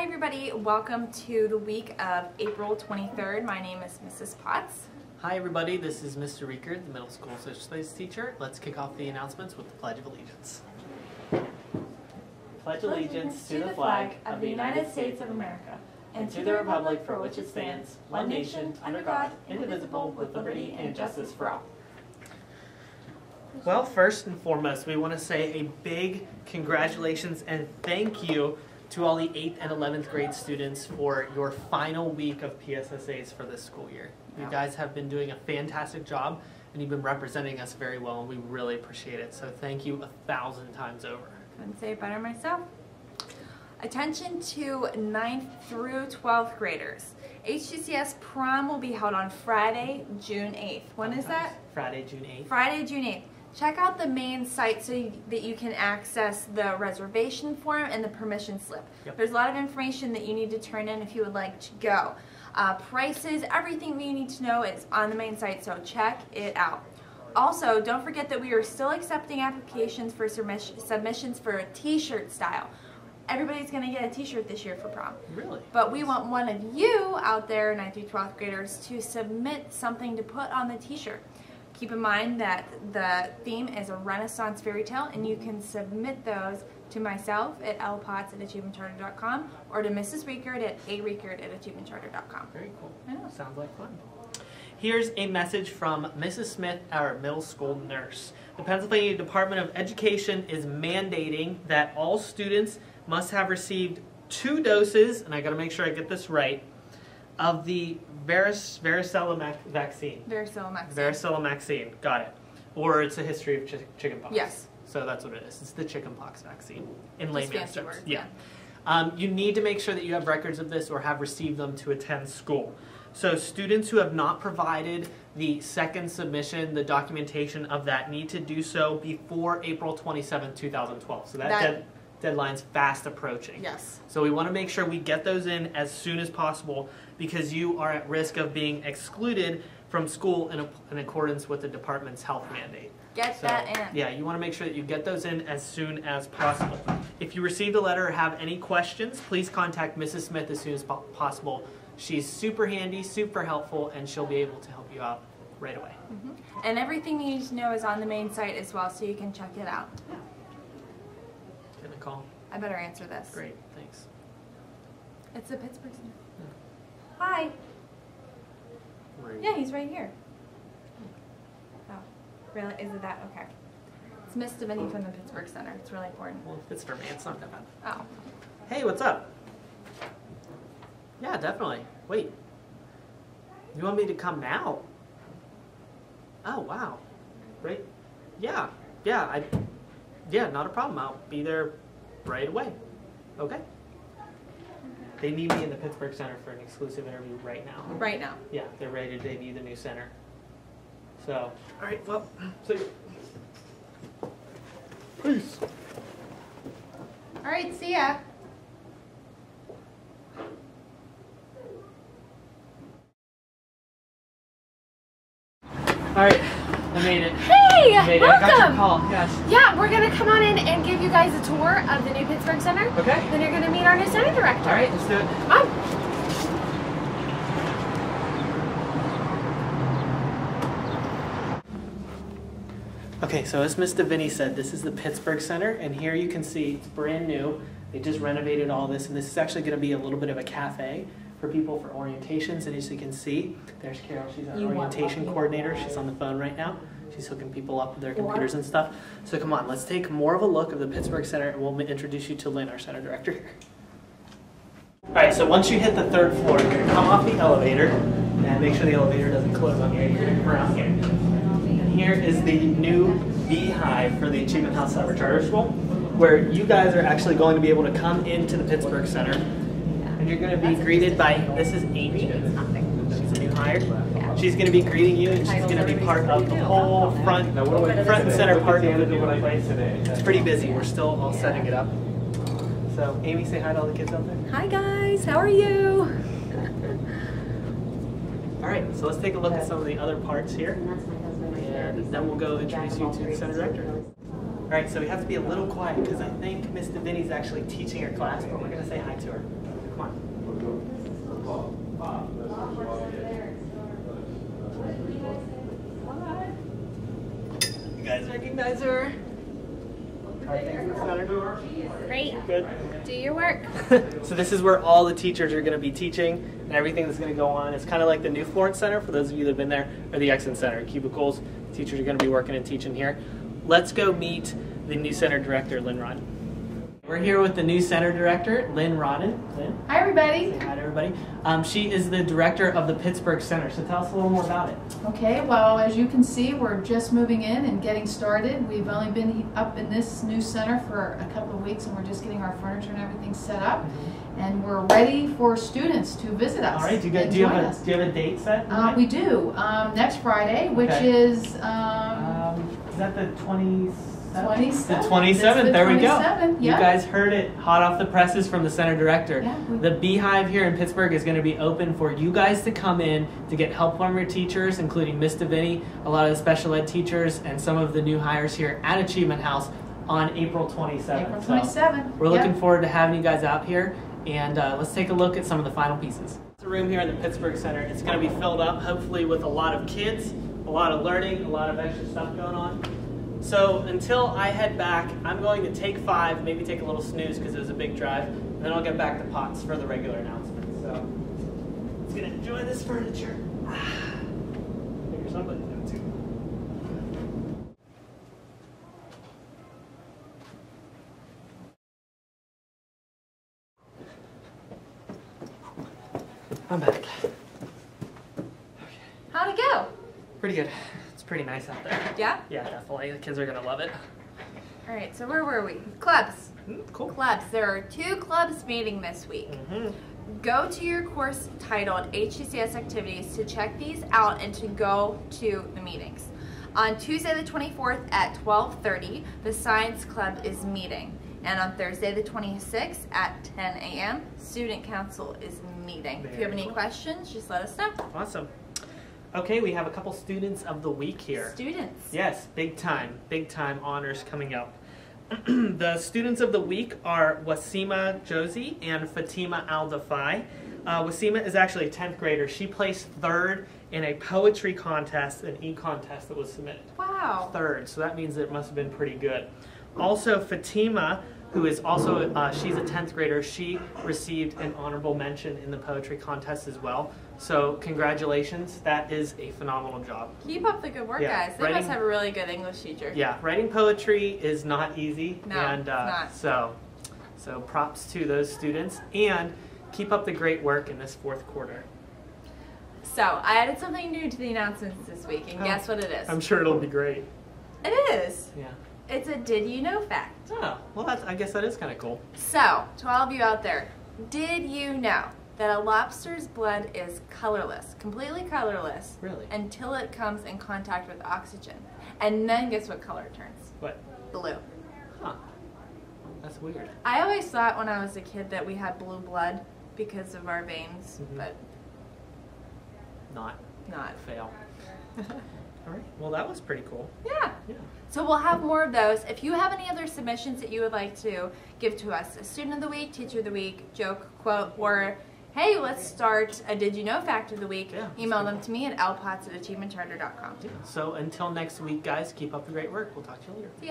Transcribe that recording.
Hi everybody, welcome to the week of April 23rd. My name is Mrs. Potts. Hi everybody, this is Mr. Riekert, the middle school social studies teacher. Let's kick off the announcements with the Pledge of Allegiance. Pledge allegiance to the flag of the United States of America and to the republic for which it stands, one nation, under God, indivisible, with liberty and justice for all. Well, first and foremost, we want to say a big congratulations and thank you to all the 8th and 11th grade students for your final week of PSSAs for this school year. You guys have been doing a fantastic job and you've been representing us very well and we really appreciate it. So thank you 1,000 times over. Couldn't say it better myself. Attention to 9th through 12th graders. HGCS prom will be held on Friday, June 8th. When is that? Friday, June 8th. Friday, June 8th. Check out the main site so that you can access the reservation form and the permission slip. Yep. There's a lot of information that you need to turn in if you would like to go. Prices, everything that you need to know is on the main site, so check it out. Also, don't forget that we are still accepting applications for submissions for a t-shirt style. Everybody's going to get a t-shirt this year for prom. Really? But we want one of you out there, 9th through 12th graders, to submit something to put on the t-shirt. Keep in mind that the theme is a Renaissance fairy tale, and you can submit those to myself at lpotts@achievementcharter.com or to Mrs. Riekert at ariekert@achievementcharter.com. Very cool. I know. Sounds like fun. Here's a message from Mrs. Smith, our middle school nurse. The Pennsylvania Department of Education is mandating that all students must have received 2 doses, and I got to make sure I get this right, of the varicella vaccine. Varicella vaccine, got it. Or it's a history of chickenpox. Yes. So that's what it is. It's the chickenpox vaccine in layman's terms. Words, yeah. You need to make sure that you have records of this or have received them to attend school. So students who have not provided the second submission, the documentation of that, need to do so before April 27, 2012. So that deadline's fast approaching. Yes. So we want to make sure we get those in as soon as possible because you are at risk of being excluded from school in accordance with the department's health mandate. Get that in. Yeah, you want to make sure that you get those in as soon as possible. If you received a letter or have any questions, please contact Mrs. Smith as soon as possible. She's super handy, super helpful, and she'll be able to help you out right away. And everything you need to know is on the main site as well, so you can check it out. Getting a call. I better answer this. Great, thanks. It's the Pittsburgh Center. Hi. Where are you? Yeah, he's right here. Oh, really? Is it that? Okay. It's Miss Devaney from the Pittsburgh Center. It's really important. Well, if it's for me, it's not that bad. Oh. Hey, what's up? Yeah, definitely. Wait. You want me to come now? Oh, wow. Right? Yeah. Yeah, not a problem. I'll be there right away. Okay. They need me in the Pittsburgh Center for an exclusive interview right now. Right now. Yeah, they're ready to debut the new center. So, all right, well, see you. Peace. All right, see ya. All right, I made it. Hey, I got your welcome. call. Yes. Yeah, we're gonna come on in and give you guys a tour of the new Pittsburgh Center. Okay. Then you're gonna meet our new center director. All right, let's do it. Okay, so as Ms. Devaney said, this is the Pittsburgh Center, and here you can see it's brand new. They just renovated all this, and this is actually going to be a little bit of a cafe for people for orientations. And as you can see, there's Carol. She's our orientation coordinator. She's on the phone right now. She's hooking people up with their computers and stuff. So come on, let's take more of a look of the Pittsburgh Center, and we'll introduce you to Lynn, our center director here. All right, so once you hit the 3rd floor, you're going to come off the elevator, and make sure the elevator doesn't close on you. You're going to come around here. Here is the new beehive for the Achievement House Summer Charter School, where you guys are actually going to be able to come into the Pittsburgh Center, and you're going to be greeted by, this is Amy, she's a new hire. She's going to be greeting you, and she's going to be part of the whole front and center part of the new place. It's pretty busy, we're still all setting it up. So Amy, say hi to all the kids out there. Hi guys, how are you? All right, so let's take a look at some of the other parts here. And then we'll go introduce you to the center director. All right, so we have to be a little quiet because I think Miss Devaney's actually teaching her class, but we're going to say hi to her. Come recognize her? Great. Good. Do your work. So this is where all the teachers are going to be teaching and everything that's going to go on. It's kind of like the New Florence Center, for those of you that have been there, or the Exton Center. Cubicles, teachers are going to be working and teaching here. Let's go meet the new center director, Lynn Rodden. We're here with the new center director, Lynn Rodden. Lynn? Hi, everybody. Say hi to everybody. She is the director of the Pittsburgh Center, so tell us a little more about it. Okay, well, as you can see, we're just moving in and getting started. We've only been up in this new center for a couple of weeks, and we're just getting our furniture and everything set up. And we're ready for students to visit us. All right, do you have a date set? We do. Next Friday, which is that the 27th? 27th. The 27th, there we go. Yeah. You guys heard it hot off the presses from the center director. Yeah, the Beehive here in Pittsburgh is going to be open for you guys to come in to get help from your teachers, including Miss Deviney, a lot of the special ed teachers, and some of the new hires here at Achievement House on April 27th. April 27th. So we're looking forward to having you guys out here, and let's take a look at some of the final pieces. The room here in the Pittsburgh Center, it's going to be filled up hopefully with a lot of kids, a lot of learning, a lot of extra stuff going on. So until I head back, I'm going to take 5, maybe take a little snooze because it was a big drive, and then I'll get back to Potts for the regular announcements. So let's get to enjoy this furniture. Figure somebody's going to. I'm back. How'd it go? Pretty good. It's pretty nice out there. Yeah? Yeah, definitely. The kids are going to love it. All right, so where were we? Clubs. Cool. Clubs. There are 2 clubs meeting this week. Go to your course titled HCCS Activities to check these out and to go to the meetings. On Tuesday the 24th at 12:30, the Science Club is meeting. And on Thursday the 26th at 10 a.m., Student Council is meeting. If you have any questions, just let us know. Awesome. Okay, we have a couple students of the week here. Students. Yes, big time honors coming up. The students of the week are Wasima Josie and Fatima Al-Dafai. Wasima is actually a 10th grader. She placed 3rd in a poetry contest, an e-contest that was submitted. Wow. 3rd, so that means it must have been pretty good. Also, Fatima, who is also, she's a 10th grader, she received an honorable mention in the poetry contest as well. So congratulations, that is a phenomenal job. Keep up the good work, guys. They must have a really good English teacher. Yeah, writing poetry is not easy. No, and, it's not. So props to those students, and keep up the great work in this 4th quarter. So, I added something new to the announcements this week, and guess what it is? I'm sure it'll be great. It is. Yeah. It's a did you know fact. Oh, well, I guess that is kind of cool. So, to all of you out there, did you know that a lobster's blood is colorless, completely colorless, Really? until it comes in contact with oxygen? And then guess what color it turns? What? Blue. Huh. That's weird. I always thought when I was a kid that we had blue blood because of our veins, but Not. Fail. All right. Well, that was pretty cool. Yeah. Yeah. So we'll have more of those. If you have any other submissions that you would like to give to us, a student of the week, teacher of the week, joke, quote, or hey, let's start a did you know fact of the week, email them to me at lpots@achievementcharter.com. Yeah. So until next week, guys, keep up the great work. We'll talk to you later. See ya.